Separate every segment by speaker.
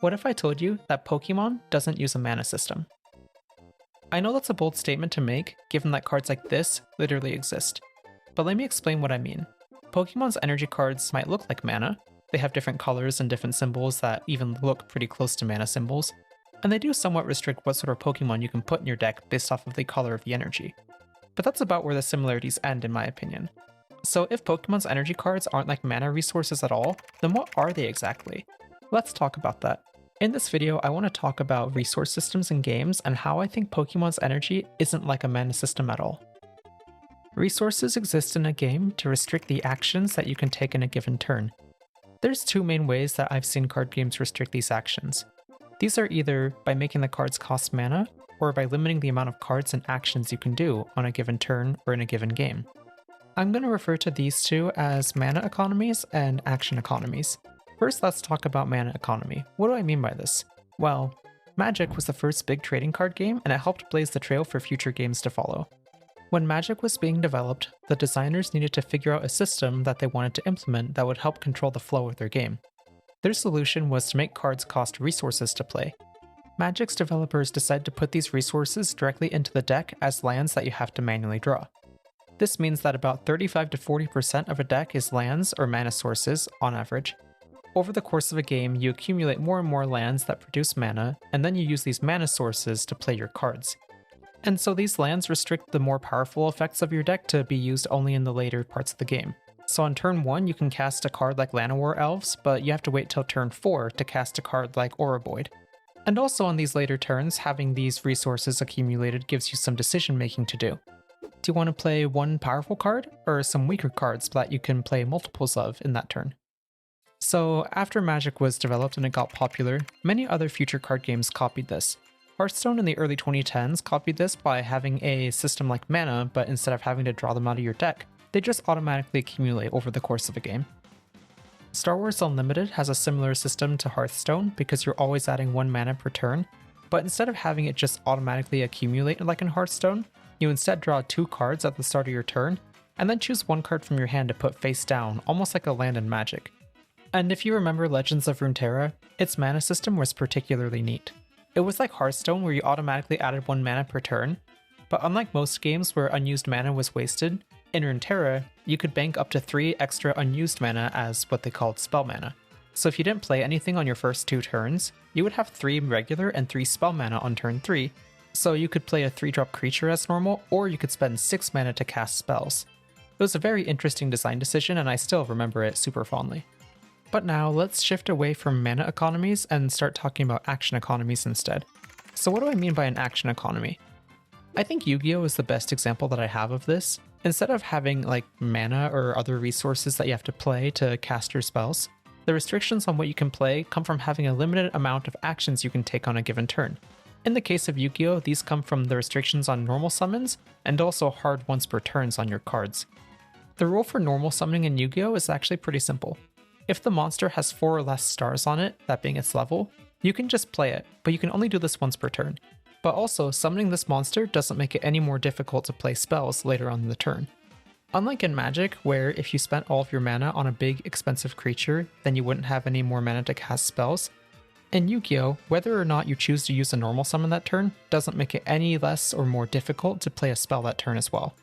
Speaker 1: What if I told you that Pokemon doesn't use a mana system? I know that's a bold statement to make, given that cards like this literally exist. But let me explain what I mean. Pokemon's energy cards might look like mana, they have different colors and different symbols that even look pretty close to mana symbols, and they do somewhat restrict what sort of Pokemon you can put in your deck based off of the color of the energy. But that's about where the similarities end in my opinion. So if Pokemon's energy cards aren't like mana resources at all, then what are they exactly? Let's talk about that. In this video, I want to talk about resource systems in games and how I think Pokemon's energy isn't like a mana system at all. Resources exist in a game to restrict the actions that you can take in a given turn. There's two main ways that I've seen card games restrict these actions. These are either by making the cards cost mana, or by limiting the amount of cards and actions you can do on a given turn or in a given game. I'm going to refer to these two as mana economies and action economies. First, let's talk about mana economy. What do I mean by this? Well, Magic was the first big trading card game, and it helped blaze the trail for future games to follow. When Magic was being developed, the designers needed to figure out a system that they wanted to implement that would help control the flow of their game. Their solution was to make cards cost resources to play. Magic's developers decided to put these resources directly into the deck as lands that you have to manually draw. This means that about 35 to 40% of a deck is lands or mana sources, on average. Over the course of a game, you accumulate more and more lands that produce mana, and then you use these mana sources to play your cards. And so these lands restrict the more powerful effects of your deck to be used only in the later parts of the game. So on turn 1, you can cast a card like Llanowar Elves, but you have to wait till turn 4 to cast a card like Oroboid. And also on these later turns, having these resources accumulated gives you some decision making to do. Do you want to play one powerful card, or some weaker cards that you can play multiples of in that turn? So after Magic was developed and it got popular, many other future card games copied this. Hearthstone in the early 2010s copied this by having a system like mana, but instead of having to draw them out of your deck, they just automatically accumulate over the course of a game. Star Wars Unlimited has a similar system to Hearthstone because you're always adding 1 mana per turn, but instead of having it just automatically accumulate like in Hearthstone, you instead draw 2 cards at the start of your turn, and then choose 1 card from your hand to put face down, almost like a land in Magic. And if you remember Legends of Runeterra, its mana system was particularly neat. It was like Hearthstone where you automatically added 1 mana per turn, but unlike most games where unused mana was wasted, in Runeterra, you could bank up to 3 extra unused mana as what they called spell mana. So if you didn't play anything on your first 2 turns, you would have 3 regular and 3 spell mana on turn 3, so you could play a 3-drop creature as normal, or you could spend 6 mana to cast spells. It was a very interesting design decision, and I still remember it super fondly. But now let's shift away from mana economies and start talking about action economies instead. So what do I mean by an action economy? I think Yu-Gi-Oh! Is the best example that I have of this. Instead of having like mana or other resources that you have to play to cast your spells, the restrictions on what you can play come from having a limited amount of actions you can take on a given turn. In the case of Yu-Gi-Oh! These come from the restrictions on normal summons and also hard once per turns on your cards. The rule for normal summoning in Yu-Gi-Oh! Is actually pretty simple. If the monster has 4 or less stars on it, that being its level, you can just play it, but you can only do this once per turn. But also, summoning this monster doesn't make it any more difficult to play spells later on in the turn. Unlike in Magic, where if you spent all of your mana on a big, expensive creature, then you wouldn't have any more mana to cast spells, in Yu-Gi-Oh!, whether or not you choose to use a normal summon that turn doesn't make it any less or more difficult to play a spell that turn as well.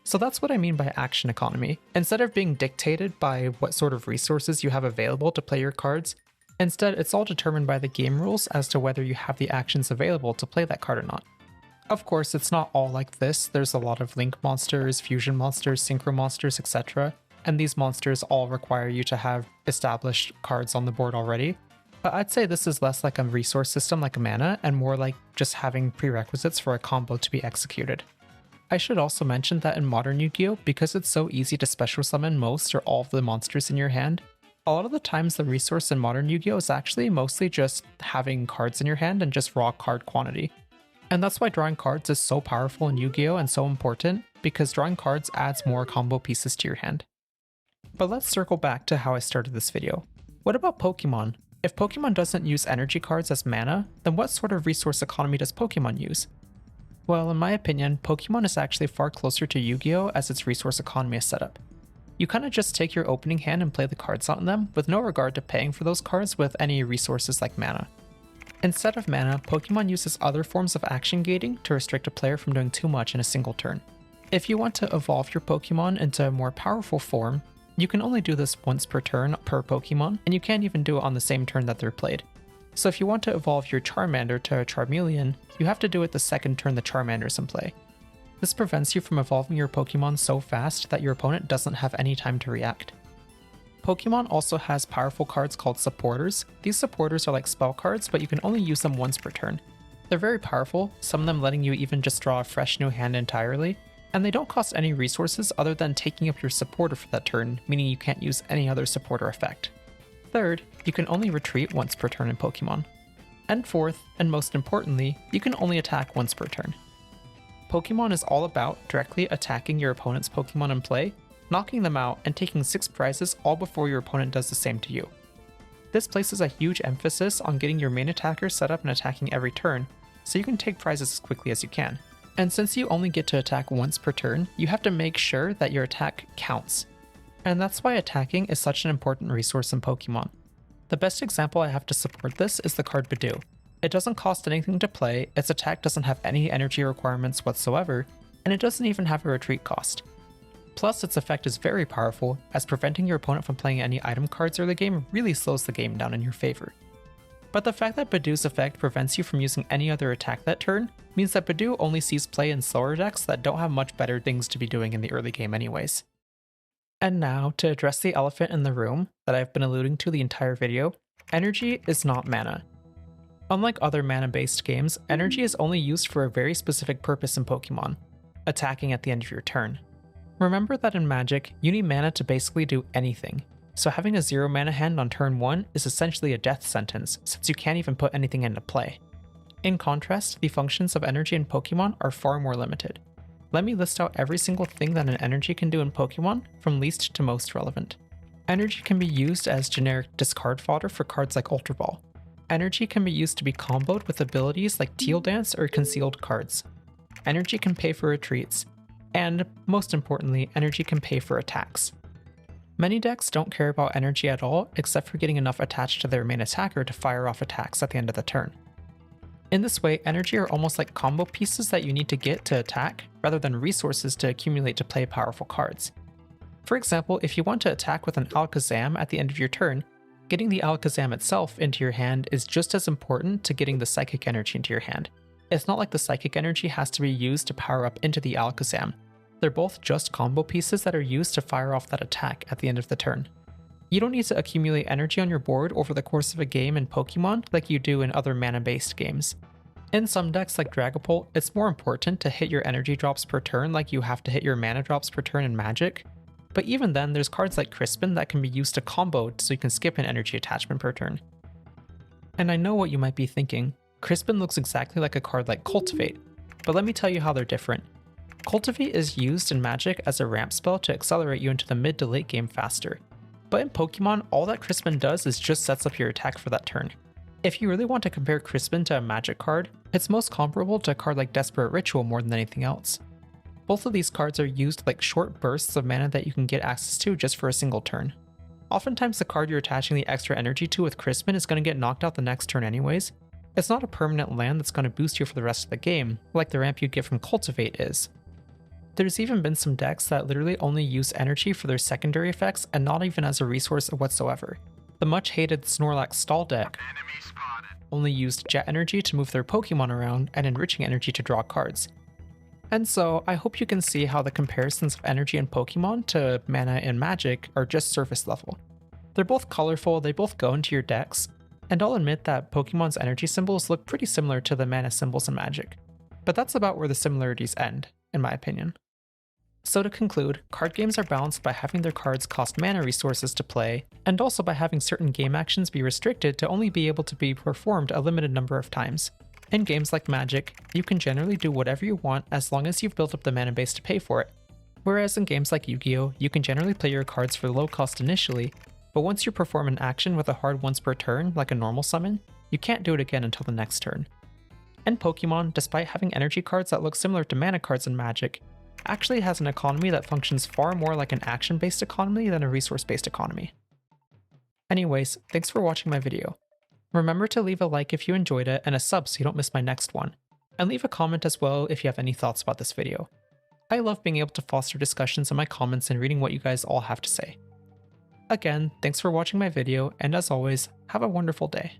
Speaker 1: So that's what I mean by action economy. Instead of being dictated by what sort of resources you have available to play your cards, instead it's all determined by the game rules as to whether you have the actions available to play that card or not. Of course, it's not all like this. There's a lot of link monsters, fusion monsters, synchro monsters, etc. And these monsters all require you to have established cards on the board already. But I'd say this is less like a resource system like a mana and more like just having prerequisites for a combo to be executed. I should also mention that in modern Yu-Gi-Oh!, because it's so easy to special summon most or all of the monsters in your hand, a lot of the times the resource in modern Yu-Gi-Oh! Is actually mostly just having cards in your hand and just raw card quantity. And that's why drawing cards is so powerful in Yu-Gi-Oh! And so important, because drawing cards adds more combo pieces to your hand. But let's circle back to how I started this video. What about Pokemon? If Pokemon doesn't use energy cards as mana, then what sort of resource economy does Pokemon use? Well, in my opinion, Pokemon is actually far closer to Yu-Gi-Oh! As its resource economy is set up. You kinda just take your opening hand and play the cards on them with no regard to paying for those cards with any resources like mana. Instead of mana, Pokemon uses other forms of action gating to restrict a player from doing too much in a single turn. If you want to evolve your Pokemon into a more powerful form, you can only do this once per turn per Pokemon, and you can't even do it on the same turn that they're played. So if you want to evolve your Charmander to a Charmeleon, you have to do it the second turn the Charmander's in play. This prevents you from evolving your Pokemon so fast that your opponent doesn't have any time to react. Pokemon also has powerful cards called supporters. These supporters are like spell cards, but you can only use them once per turn. They're very powerful, some of them letting you even just draw a fresh new hand entirely, and they don't cost any resources other than taking up your supporter for that turn, meaning you can't use any other supporter effect. Third, you can only retreat once per turn in Pokemon. And fourth, and most importantly, you can only attack once per turn. Pokemon is all about directly attacking your opponent's Pokemon in play, knocking them out, and taking 6 prizes all before your opponent does the same to you. This places a huge emphasis on getting your main attacker set up and attacking every turn, so you can take prizes as quickly as you can. And since you only get to attack once per turn, you have to make sure that your attack counts. And that's why attacking is such an important resource in Pokemon. The best example I have to support this is the card Bidoof. It doesn't cost anything to play, its attack doesn't have any energy requirements whatsoever, and it doesn't even have a retreat cost. Plus, its effect is very powerful, as preventing your opponent from playing any item cards early game really slows the game down in your favor. But the fact that Bidoof's effect prevents you from using any other attack that turn means that Bidoof only sees play in slower decks that don't have much better things to be doing in the early game anyways. And now, to address the elephant in the room that I've been alluding to the entire video, energy is not mana. Unlike other mana-based games, energy is only used for a very specific purpose in Pokemon, attacking at the end of your turn. Remember that in Magic, you need mana to basically do anything, so having a 0 mana hand on turn 1 is essentially a death sentence since you can't even put anything into play. In contrast, the functions of energy in Pokemon are far more limited. Let me list out every single thing that an energy can do in Pokemon, from least to most relevant. Energy can be used as generic discard fodder for cards like Ultra Ball. Energy can be used to be comboed with abilities like Teal Dance or concealed cards. Energy can pay for retreats. And, most importantly, energy can pay for attacks. Many decks don't care about energy at all, except for getting enough attached to their main attacker to fire off attacks at the end of the turn. In this way, energy are almost like combo pieces that you need to get to attack, rather than resources to accumulate to play powerful cards. For example, if you want to attack with an Alakazam at the end of your turn, getting the Alakazam itself into your hand is just as important to getting the psychic energy into your hand. It's not like the psychic energy has to be used to power up into the Alakazam. They're both just combo pieces that are used to fire off that attack at the end of the turn. You don't need to accumulate energy on your board over the course of a game in Pokemon like you do in other mana-based games. In some decks like Dragapult, it's more important to hit your energy drops per turn like you have to hit your mana drops per turn in Magic. But even then, there's cards like Crispin that can be used to combo so you can skip an energy attachment per turn. And I know what you might be thinking. Crispin looks exactly like a card like Cultivate, but let me tell you how they're different. Cultivate is used in Magic as a ramp spell to accelerate you into the mid to late game faster. But in Pokemon, all that Crispin does is just sets up your attack for that turn. If you really want to compare Crispin to a Magic card, it's most comparable to a card like Desperate Ritual more than anything else. Both of these cards are used like short bursts of mana that you can get access to just for a single turn. Oftentimes the card you're attaching the extra energy to with Crispin is going to get knocked out the next turn anyways. It's not a permanent land that's going to boost you for the rest of the game, like the ramp you get from Cultivate is. There's even been some decks that literally only use energy for their secondary effects and not even as a resource whatsoever. The much hated Snorlax Stall deck only used jet energy to move their Pokemon around and enriching energy to draw cards. And so, I hope you can see how the comparisons of energy in Pokemon to mana in Magic are just surface level. They're both colorful, they both go into your decks, and I'll admit that Pokemon's energy symbols look pretty similar to the mana symbols in Magic. But that's about where the similarities end, in my opinion. So to conclude, card games are balanced by having their cards cost mana resources to play, and also by having certain game actions be restricted to only be able to be performed a limited number of times. In games like Magic, you can generally do whatever you want as long as you've built up the mana base to pay for it. Whereas in games like Yu-Gi-Oh!, you can generally play your cards for low cost initially, but once you perform an action with a hard once per turn, like a normal summon, you can't do it again until the next turn. In Pokemon, despite having energy cards that look similar to mana cards in Magic, actually has an economy that functions far more like an action-based economy than a resource-based economy. Anyways, thanks for watching my video. Remember to leave a like if you enjoyed it and a sub so you don't miss my next one. And leave a comment as well if you have any thoughts about this video. I love being able to foster discussions in my comments and reading what you guys all have to say. Again, thanks for watching my video, and as always, have a wonderful day.